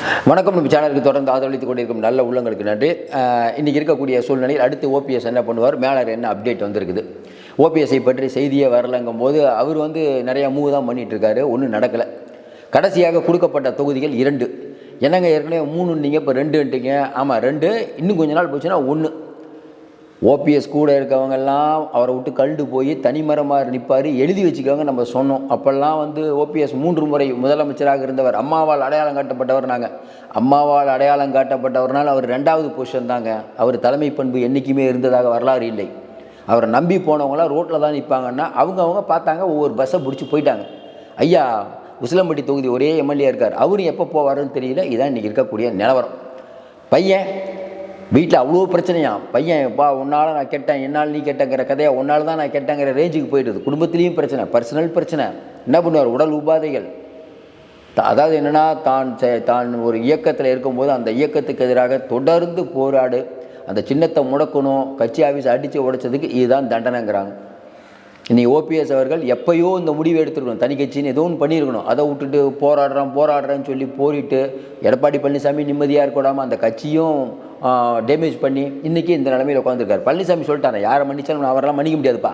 வணக்கம். நம்ம சேனலுக்கு தொடர்ந்து ஆதரவளித்துக் கொண்டிருக்கும் நல்ல உள்ளங்களுக்கு நன்றி. இன்றைக்கி இருக்கக்கூடிய சூழ்நிலையில் அடுத்து ஓபிஎஸ் என்ன பண்ணுவார், மேலே என்ன அப்டேட் வந்திருக்குது. ஓபிஎஸ்ஐ பற்றி செய்தியே வரலங்கும் போது அவர் நிறையா மூவ் தான் பண்ணிகிட்ருக்காரு, ஒன்றும் நடக்கலை. கடைசியாக கொடுக்கப்பட்ட தொகுதிகள் 2. என்னங்க ஏற்கனவே 3 நீங்கள் இப்போ 2ன்ட்டீங்க. ஆமாம் 2, இன்னும் கொஞ்ச நாள் போச்சுன்னா 1. ஓபிஎஸ் கூட இருக்கவங்கெல்லாம் அவரை விட்டு கழுண்டு போய் தனிமரமாக நிற்பார், எழுதி வச்சுக்கோங்க. நம்ம சொன்னோம் அப்போல்லாம் ஓபிஎஸ் 3 முறை முதலமைச்சராக இருந்தவர், அம்மாவால் அடையாளம் காட்டப்பட்டவர். நாங்கள் அம்மாவால் அடையாளம் காட்டப்பட்டவர்னால் அவர் 2வது பொசிஷன் தாங்க. அவர் தலைமை பண்பு என்றைக்குமே இருந்ததாக வரலாறு இல்லை. அவரை நம்பி போனவங்களாம் ரோட்டில் தான் நிற்பாங்கன்னா அவங்க பார்த்தாங்க, ஒவ்வொரு பஸ்ஸை பிடிச்சி போயிட்டாங்க. ஐயா உசிலம்பட்டி தொகுதி ஒரே எம்எல்ஏ இருக்கார், அவரும் எப்போ போவாருன்னு தெரியல. இதான் இன்றைக்கி இருக்கக்கூடிய நிலவரம். பையன் வீட்டில் அவ்வளோ பிரச்சனையா. பையன் எப்பா உன்னால் நான் கெட்டேன், என்னால் நீ கெட்டங்கிற கதையா, உன்னால் தான் நான் கெட்டங்கிற ரேஞ்சுக்கு போயிடுது. குடும்பத்துலேயும் பிரச்சனை, பர்சனல் பிரச்சனை. என்ன பண்ணுவார், உடல் உபாதைகள். அதாவது என்னென்னா, தான் ஒரு இயக்கத்தில் இருக்கும்போது அந்த இயக்கத்துக்கு எதிராக தொடர்ந்து போராடு, அந்த சின்னத்தை முடக்கணும், கட்சி ஆஃபீஸ் அடித்து உடைச்சதுக்கு இதுதான் தண்டனைங்கிறாங்க. இன்றைக்கி ஓபிஎஸ் அவர்கள் எப்போயோ இந்த முடிவு எடுத்துருக்கணும், தனி கட்சின்னு ஏதோ ஒன்று பண்ணியிருக்கணும். அதை விட்டுட்டு போராடுறேன்னு சொல்லி போரிட்டு எடப்பாடி பழனிசாமி நிம்மதியாக இருக்கக்கூடாமல் அந்த கட்சியும் டேமேஜ் பண்ணி இன்றைக்கி இந்த நிலைமையில் உட்காந்துருக்காரு. பழனிசாமி சொல்லிட்டாங்க, யாரை மன்னிச்சாலும் அவரெல்லாம் மன்னிக்க முடியாதுப்பா.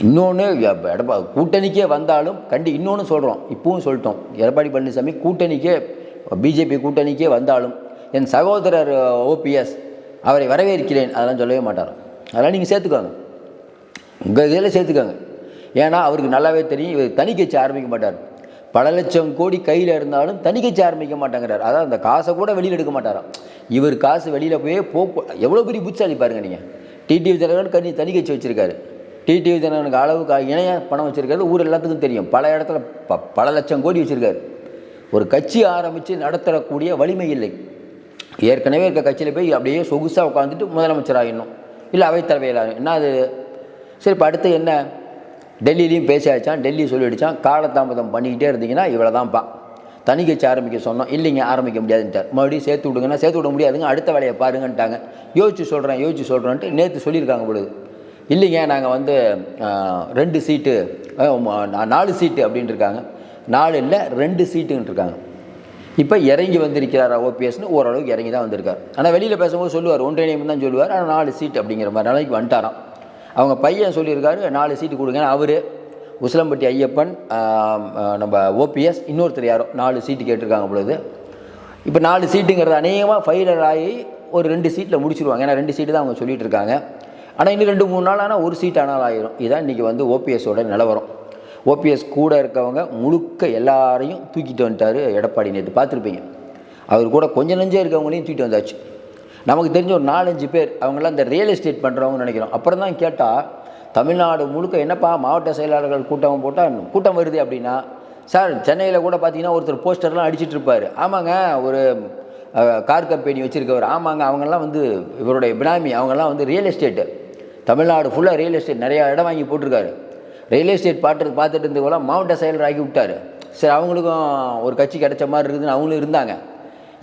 இன்னொன்று கூட்டணிக்கே வந்தாலும் இன்னொன்று சொல்கிறோம், இப்பவும் சொல்லிட்டோம், எடப்பாடி பழனிசாமி கூட்டணிக்கே, பிஜேபி கூட்டணிக்கே வந்தாலும் என் சகோதரர் ஓபிஎஸ் அவரை வரவேற்கிறேன் அதெல்லாம் சொல்லவே மாட்டார். அதெல்லாம் நீங்கள் சேர்த்துக்கோங்க, உங்கள் இதில் சேர்த்துக்கோங்க. ஏன்னா அவருக்கு நல்லாவே தெரியும், இவர் தனி கட்சி ஆரம்பிக்க மாட்டார். பல லட்சம் கோடி கையில் இருந்தாலும் தனி கட்சி ஆரம்பிக்க மாட்டாங்கிறார். அதாவது அந்த காசை கூட வெளியில் எடுக்க மாட்டாராம். இவர் காசு வெளியில் போய் எவ்வளோ பெரிய புட்சாலி பாருங்கள் நீங்கள். டிடிவி தினகரன் தனி கட்சி வச்சுருக்காரு. டிடிவி தினகரனுக்கு அளவுக்கு இணைய பணம் வச்சுருக்காரு, ஊர் எல்லாத்துக்கும் தெரியும். பல இடத்துல பல லட்சம் கோடி வச்சுருக்காரு. ஒரு கட்சி ஆரம்பித்து நடத்தக்கூடிய வலிமை இல்லை. ஏற்கனவே இருக்க கட்சியில் போய் அப்படியே சொகுசாக உட்காந்துட்டு முதலமைச்சராகிடணும், இல்லை அவைத்தலைவையில் என்ன அது. சரி, இப்போ அடுத்து என்ன, டெல்லியிலையும் பேசியாச்சான், டெல்லி சொல்லிடுச்சான், காலதாமதம் பண்ணிக்கிட்டே இருந்தீங்கன்னா இவ்வளோ தான்ப்பா. தனி கட்சி ஆரம்பிக்க சொன்னோம், இல்லைங்க ஆரம்பிக்க முடியாதுன்ட்டார். மறுபடியும் சேர்த்து விடுங்கன்னா சேர்த்து விட முடியாதுங்க, அடுத்த வேலையை பாருங்கன்ட்டாங்க. யோசிச்சு சொல்கிறேன்ட்டு நேற்று சொல்லியிருக்காங்க பொழுது. இல்லைங்க நாங்கள் 2 சீட்டு 4 சீட்டு அப்படின்ட்டு இருக்காங்க. 4 இல்லை 2 சீட்டுன்ட்டு இருக்காங்க. இப்போ இறங்கி வந்திருக்கிறாரா ஓபிஎஸ்னு, ஓரளவுக்கு இறங்கி தான் வந்திருக்கார். ஆனால் வெளியில் பேசும்போது சொல்லுவார், ஒன்றிய நியமனம் தான் சொல்லுவார். ஆனால் 4 சீட்டு அப்படிங்கிற மாதிரி நாளைக்கு வந்துட்டாராம். அவங்க பையன் சொல்லியிருக்காரு 4 சீட்டு கொடுங்க. அவர் உசிலம்பட்டி ஐயப்பன், நம்ம ஓபிஎஸ், இன்னொருத்தர் யாரோ 4 சீட்டு கேட்டிருக்காங்க பொழுது. இப்போ 4 சீட்டுங்கிறது அநேகமாக ஃபைலர் ஆகி ஒரு 2 சீட்டில் முடிச்சிருவாங்க. ஏன்னா 2 சீட்டு தான் அவங்க சொல்லிகிட்டு இருக்காங்க. ஆனால் இன்னும் 2-3 நாள் ஆனால் 1 சீட் ஆனால் ஆயிரும். இதுதான் இன்றைக்கி ஓபிஎஸோட நிலவரம். ஓபிஎஸ் கூட இருக்கவங்க முழுக்க எல்லாரையும் தூக்கிட்டு வந்துட்டார் எடப்பாடி. நேற்று பார்த்துருப்பீங்க, அவர் கூட கொஞ்சம் நெஞ்சே இருக்கவங்களையும் தூக்கிட்டு வந்தாச்சு. நமக்கு தெரிஞ்ச ஒரு 4-5 பேர், அவங்களாம் இந்த ரியல் எஸ்டேட் பண்ணுறவங்கன்னு நினைக்கிறோம். அப்புறம் தான் கேட்டால், தமிழ்நாடு முழுக்க என்னப்பா மாவட்ட செயலாளர்கள் கூட்டம் போட்டால் கூட்டம் வருது அப்படின்னா, சார் சென்னையில் கூட பார்த்தீங்கன்னா ஒருத்தர் போஸ்டர்லாம் அடிச்சிட்டு இருப்பார். ஆமாங்க, ஒரு கார் கம்பெனி வச்சுருக்கவர். ஆமாங்க, அவங்கெல்லாம் இவருடைய பினாமி. அவங்கெல்லாம் ரியல் எஸ்டேட்டு, தமிழ்நாடு ஃபுல்லாக ரியல் எஸ்டேட் நிறையா இடம் வாங்கி போட்டிருக்காரு. ரியல் எஸ்டேட் பார்த்துட்டு இருந்தவங்களாம் மாவட்ட செயலர் ஆக்கி விட்டார். சரி, அவங்களுக்கும் ஒரு கட்சி கிடைச்ச மாதிரி இருக்குதுன்னு அவங்களும் இருந்தாங்க.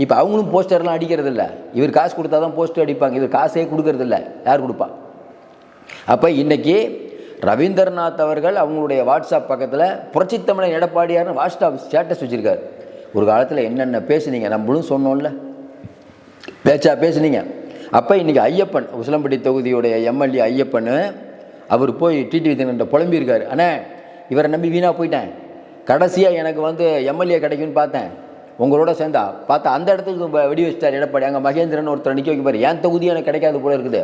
இப்போ அவங்களும் போஸ்டர்லாம் அடிக்கிறது இல்லை. இவர் காசு கொடுத்தா தான் போஸ்டர் அடிப்பாங்க, இவர் காசே கொடுக்கறதில்ல. யார் கொடுப்பா? அப்போ இன்றைக்கி ரவீந்திரநாத் அவர்கள் அவங்களுடைய வாட்ஸ்அப் பக்கத்தில் புரட்சித்தமிழன் எடப்பாடியார்னு வாட்ஸ்அப் ஸ்டேட்டஸ் வச்சுருக்காரு. ஒரு காலத்தில் என்னென்ன பேசுனீங்க, நம்மளும் சொன்னோம்ல, பேசுனீங்க. அப்போ இன்றைக்கி ஐயப்பன், உசிலம்பட்டி தொகுதியுடைய எம்எல்ஏ ஐயப்பன், அவர் போய் டிடிவி தினகரன் புலம்பியிருக்காரு. ஆனால் இவரை நம்பி வீணாக போயிட்டேன், கடைசியாக எனக்கு எம்எல்ஏ கிடைக்கும்னு பார்த்தேன், உங்களோட சேர்ந்தா பார்த்தா அந்த இடத்துக்கு வெடி வச்சிட்டார் எடப்பாடி. அங்கே மகேந்திரன் ஒருத்தர் நிற்க வைக்க பாரு, என் தொகுதி எனக்கு கிடைக்காது போல இருக்குது.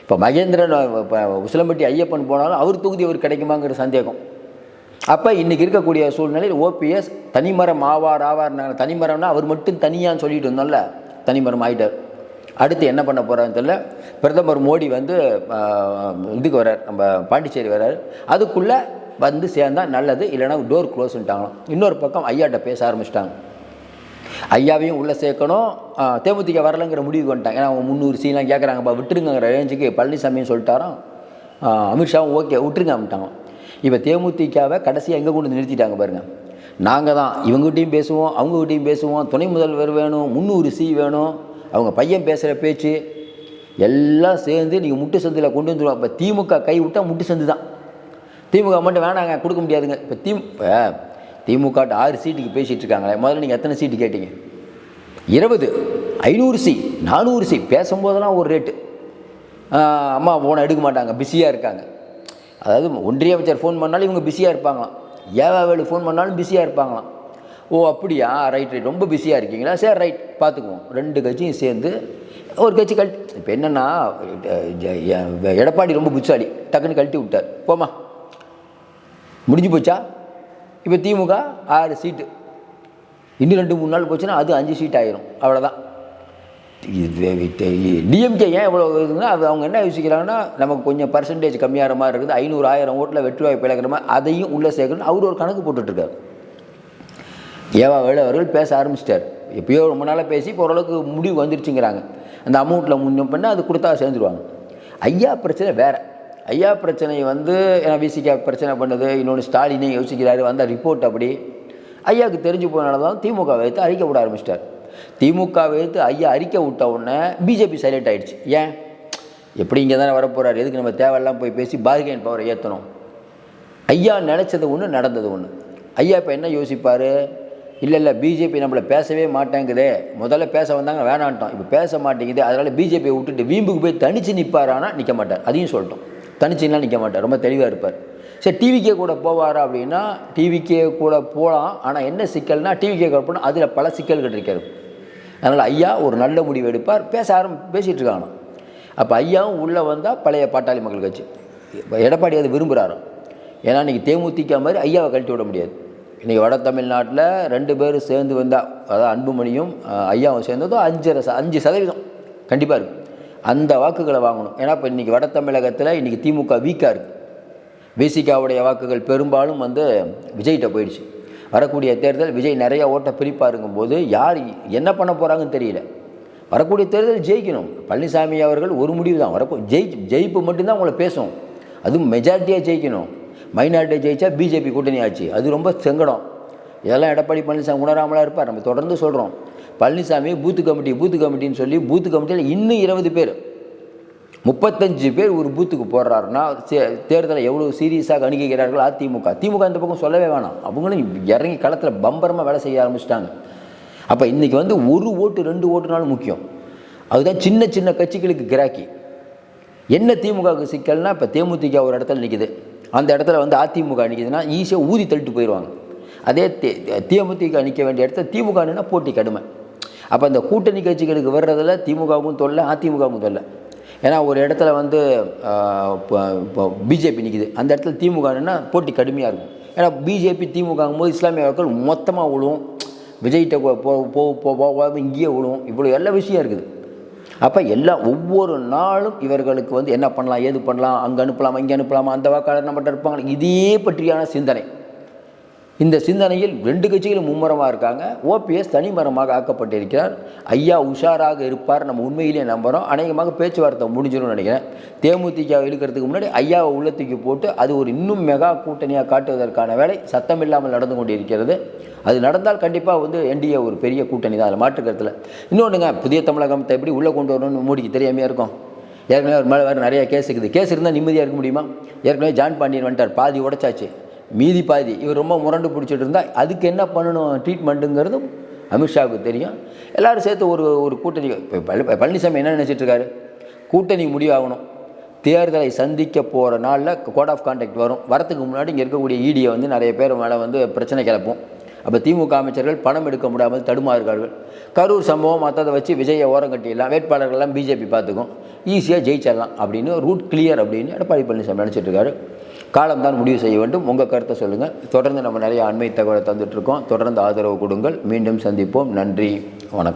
இப்போ மகேந்திரன் இப்போ உசிலம்பட்டி ஐயப்பன் போனாலும் அவர் தொகுதி அவர் கிடைக்குமாங்கிற சந்தேகம். அப்போ இன்றைக்கி இருக்கக்கூடிய சூழ்நிலையில் ஓபிஎஸ் தனிமரம் ஆவார். தனிமரம்னா அவர் மட்டும் தனியான்னு சொல்லிட்டு இருந்தோம்ல, தனிமரம் ஆகிட்டார். அடுத்து என்ன பண்ண போகிறான்னு தெரியல. பிரதமர் மோடி இதுக்கு வர்றார், நம்ம பாண்டிச்சேரி வர்றார். அதுக்குள்ளே சேர்ந்தால் நல்லது, இல்லைனா டோர் க்ளோஸ்ன்ட்டாங்களாம். இன்னொரு பக்கம் ஐயாட்ட பேச ஆரம்பிச்சிட்டாங்க. ஐயாவையும் உள்ளே சேர்க்கணும், தேமுதிக வரலைங்கிற முடிவுக்கு வந்துட்டாங்க. ஏன்னா அவங்க 300 சீலாம் கேட்குறாங்கப்பா, விட்டுருங்கிற ரேஞ்சுக்கு பழனிசாமியும் சொல்லிட்டாராம், அமித்ஷாவும் ஓகே விட்டுருங்க அப்படின்ட்டாங்க. இப்போ தேமுதிகவை கடைசியாக எங்கே கொண்டு நிறுத்திட்டாங்க பாருங்கள். நாங்கள் தான் இவங்ககிட்டையும் பேசுவோம், அவங்ககிட்டையும் பேசுவோம், துணை முதல்வர் வேணும், 300 சி வேணும், அவங்க பையன் பேசுகிற பேச்சு எல்லாம் சேர்ந்து நீங்கள் முட்டு சந்தில் கொண்டு வந்துடுவோம். இப்போ திமுக கை விட்டால் முட்டு சந்து தான். திமுக மட்டும் வேணாங்க, கொடுக்க முடியாதுங்க. இப்போ திமுக 6 சீட்டுக்கு பேசிகிட்டு இருக்காங்களே, முதல்ல நீங்கள் எத்தனை சீட்டு கேட்டீங்க? 20, 500 சி, 400 சி. பேசும்போதெல்லாம் ஒரு ரேட்டு. அம்மா ஃபோனை எடுக்க மாட்டாங்க, பிஸியாக இருக்காங்க. அதாவது ஒன்றிய அமைச்சர் ஃபோன் பண்ணாலும் இவங்க பிஸியாக இருப்பாங்களாம், ஏவாவேலு ஃபோன் பண்ணாலும் பிஸியாக இருப்பாங்களாம். ஓ அப்படியா, ரைட் ரைட், ரொம்ப பிஸியாக இருக்கீங்களா, சரி ரைட் பார்த்துக்குவோம். 2 கட்சியும் சேர்ந்து ஒரு கட்சி கழட்டி. இப்போ என்னென்னா எடப்பாடி ரொம்ப புச்சாலி, டக்குன்னு கழட்டி விட்டார், போமா முடிஞ்சு போச்சா. இப்போ திமுக 6 சீட்டு, இன்னும் 2-3 நாள் போச்சுன்னா அது 5 சீட் ஆயிரும், அவ்வளோதான். டிஎம்கே ஏன் இவ்வளோ இதுன்னா, அது அவங்க என்ன யோசிக்கிறாங்கன்னா, நமக்கு கொஞ்சம் பர்சன்டேஜ் கம்மியாகிற மாதிரி இருக்குது, 500-1000 ஓட்டில் வெற்றி வாய்ப்பு இழக்கிற மாதிரி, அதையும் உள்ளே சேர்க்கணும். அவர் ஒரு கணக்கு போட்டுட்ருக்கார். ஏவாவேலு அவர்கள் பேச ஆரம்பிச்சிட்டார். எப்பயோ ரொம்ப நாளாக பேசி இப்போ ஓரளவுக்கு முடிவு வந்துருச்சுங்கிறாங்க. அந்த அமௌண்ட்டில் முன்னம் பண்ண அது கொடுத்தா சேர்ந்துருவாங்க. ஐயா பிரச்சனை வேறு. ஐயா பிரச்சனை வந்து விசிகா பிரச்சனை பண்ணுது, இன்னொன்று ஸ்டாலினே யோசிக்கிறாரு, வந்த ரிப்போர்ட் அப்படி. ஐயாவுக்கு தெரிஞ்சு போனால தான் திமுக வைத்து அறிக்கை விட ஆரம்பிச்சிட்டார். திமுக வைத்து ஐயா அறிக்கை விட்ட உடனே பிஜேபி சைலண்ட் ஆகிடுச்சு. ஏன், எப்படி இங்கே தானே வரப்போகிறார், எதுக்கு நம்ம தேவையெல்லாம் போய் பேசி பார்கெயின் பவரை ஏற்றணும். ஐயா நினச்சது ஒன்று, நடந்தது ஒன்று. ஐயா இப்போ என்ன யோசிப்பார், இல்லை பிஜேபி நம்மளை பேசவே மாட்டேங்குதே, முதல்ல பேச வந்தாங்க வேணான்ட்டோம், இப்போ பேச மாட்டேங்குது, அதனால் பிஜேபியை விட்டுட்டு வீம்புக்கு போய் தனித்து நிற்பாரானா நிற்க மாட்டார். அதையும் சொல்லிட்டோம், தனிச்சுலாம் நிற்க மாட்டார், ரொம்ப தெளிவாக இருப்பார். சரி டிவிக்கே கூட போவாரா அப்படின்னா டிவிக்கே கூட போகலாம். ஆனால் என்ன சிக்கல்னா, டிவிக்கே கூட போனால் அதில் பல சிக்கல்கள் இருக்கிறது. அதனால் ஐயா ஒரு நல்ல முடிவு எடுப்பார். பேசிகிட்டு இருக்காங்க. அப்போ ஐயாவும் உள்ளே வந்தால் பழைய பாட்டாளி மக்கள் கட்சி. இப்போ எடப்பாடி அது விரும்புகிறாரோ, ஏன்னா இன்றைக்கி தேமுதிக மாதிரி ஐயாவை கழட்டி விட முடியாது. இன்றைக்கி வட தமிழ்நாட்டில் 2 பேரும் சேர்ந்து வந்தால், அதாவது அன்புமணியும் ஐயாவும் சேர்ந்ததும் 5% கண்டிப்பாக இருக்குது. அந்த வாக்குகளை வாங்கணும். ஏன்னா இப்போ இன்றைக்கி வட தமிழகத்தில் இன்றைக்கி திமுக வீக்காக இருக்குது. விசிகாவுடைய வாக்குகள் பெரும்பாலும் வந்து விஜய்கிட்ட போயிடுச்சு. வரக்கூடிய தேர்தல் விஜய் நிறைய ஓட்டை பிரிப்பாருங்கும்போது யார் என்ன பண்ண போகிறாங்கன்னு தெரியல. வரக்கூடிய தேர்தல் ஜெயிக்கணும். பழனிசாமி அவர்கள் ஒரு முடிவு தான், ஜெயிப்பு மட்டும்தான் உங்களை பேசும். அதுவும் மெஜாரிட்டியாக ஜெயிக்கணும். மைனாரிட்டியை ஜெயிச்சா பிஜேபி கூட்டணி ஆச்சு, அது ரொம்ப செங்கடம். இதெல்லாம் எடப்பாடி பழனிசாமி உணராமலாக இருப்பார். நம்ம தொடர்ந்து சொல்கிறோம், பழனிசாமி பூத்து கமிட்டின்னு சொல்லி பூத்து கமிட்டியில் இன்னும் 20 பேர் 35 பேர் ஒரு பூத்துக்கு போடுறாருன்னா தேர்தலை எவ்வளோ சீரியஸாக அணுகிறார்கள் திமுக இந்த பக்கம் சொல்லவே வேணாம். அவங்களும் இறங்கி களத்தில் பம்பரமாக வேலை செய்ய ஆரம்பிச்சிட்டாங்க. அப்போ இன்றைக்கி வந்து 1 ஓட்டு 2 ஓட்டுனாலும் முக்கியம். அதுதான் சின்ன சின்ன கட்சிகளுக்கு கிராக்கி. என்ன திமுகவுக்கு சிக்கல்னா, இப்போ தேமுதிக ஒரு இடத்துல நிற்கிது, அந்த இடத்துல வந்து அதிமுக நிற்கிதுன்னா ஈஸியாக ஊதி தள்ளிட்டு போயிடுவாங்க. அதே தேமுதிக நிற்க வேண்டிய இடத்துல திமுகனா போட்டி கடுமை. அப்போ அந்த கூட்டணி கட்சிகளுக்கு வர்றதில் திமுகவுக்கும் தொல்லை, அதிமுகவுக்கும் தொல்லை. ஏன்னா ஒரு இடத்துல வந்து பிஜேபி நிற்கிது, அந்த இடத்துல திமுகனா போட்டி கடுமையாக இருக்கும். ஏன்னா பிஜேபி திமுகங்கும் போது இஸ்லாமிய வாக்கள் மொத்தமாக விழுவும், விஜய்கிட்ட போகாமல் இங்கேயே விழுவும், இவ்வளோ எல்லா விஷயம் இருக்குது. அப்போ ஒவ்வொரு நாளும் இவர்களுக்கு வந்து என்ன பண்ணலாம், ஏது பண்ணலாம், அங்கே அனுப்பலாமா, இங்கே அனுப்பலாமா, அந்த வாக்காளர் நம்மகிட்ட இருப்பாங்க, இதே பற்றியான சிந்தனை. இந்த சிந்தனையில் 2 கட்சிகளும் மும்முரமாக இருக்காங்க. ஓபிஎஸ் தனிமரமாக ஆக்கப்பட்டிருக்கிறார். ஐயா உஷாராக இருப்பார், நம்ம உண்மையிலேயே நம்புகிறோம். அநேகமாக பேச்சுவார்த்தை முடிஞ்சிடும்னு நினைக்கிறேன். தேமுதிக இழுக்கிறதுக்கு முன்னாடி ஐயாவை உள்ளத்துக்கு போட்டு அது ஒரு இன்னும் மெகா கூட்டணியாக காட்டுவதற்கான வேலை சத்தமில்லாமல் நடந்து கொண்டிருக்கிறது. அது நடந்தால் கண்டிப்பாக வந்து என்டிஏ ஒரு பெரிய கூட்டணி தான், அதில் மாற்றுக்கிறதுல. இன்னொன்றுங்க, புதிய தமிழகத்தை எப்படி உள்ளே கொண்டு வரணும்னு மோடிக்கு தெரியாமையாக இருக்கும். ஏற்கனவே ஒரு மேலே வேறு நிறைய கேஸ் இருக்குது. கேஸ் இருந்தால் நிம்மதியாக இருக்க முடியுமா? ஏற்கனவே ஜான் பாண்டியன் வந்துட்டார், பாதி உடைச்சாச்சு, மீதி பாதி இவர் ரொம்ப முரண்டு பிடிச்சிட்டு இருந்தால் அதுக்கு என்ன பண்ணணும் ட்ரீட்மெண்ட்டுங்கிறதும் அமித்ஷாவுக்கு தெரியும். எல்லோரும் சேர்த்து ஒரு கூட்டணி. இப்போ பழனிசாமி என்ன நினச்சிட்ருக்காரு, கூட்டணி முடிவாகணும், தேர்தலை சந்திக்க போகிற நாளில் கோட் ஆஃப் கான்டாக்ட் வரும், வரத்துக்கு முன்னாடி இங்கே இருக்கக்கூடிய இடியை வந்து நிறைய பேர் மேலே வந்து பிரச்சனை கிளப்போம். அப்போ திமுக அமைச்சர்கள் பணம் எடுக்க முடியாமல் தடுமாறுகிறார்கள். கரூர் சம்பவம் மற்றதை வச்சு விஜயை ஓரம் கட்டிடலாம், வேட்பாளர்கள்லாம் பிஜேபி பார்த்துக்கும், ஈஸியாக ஜெயிச்சிடலாம் அப்படின்னு ரூட் கிளியர் அப்படின்னு எடப்பாடி பழனிசாமி நினச்சிட்ருக்காரு. காலம்தான் முடிவு செய்ய வேண்டும். உங்கள் கருத்தை சொல்லுங்கள். தொடர்ந்து நம்ம நிறைய அண்மை தகவலை தந்துட்டுருக்கோம். தொடர்ந்து ஆதரவு கொடுங்கள். மீண்டும் சந்திப்போம். நன்றி, வணக்கம்.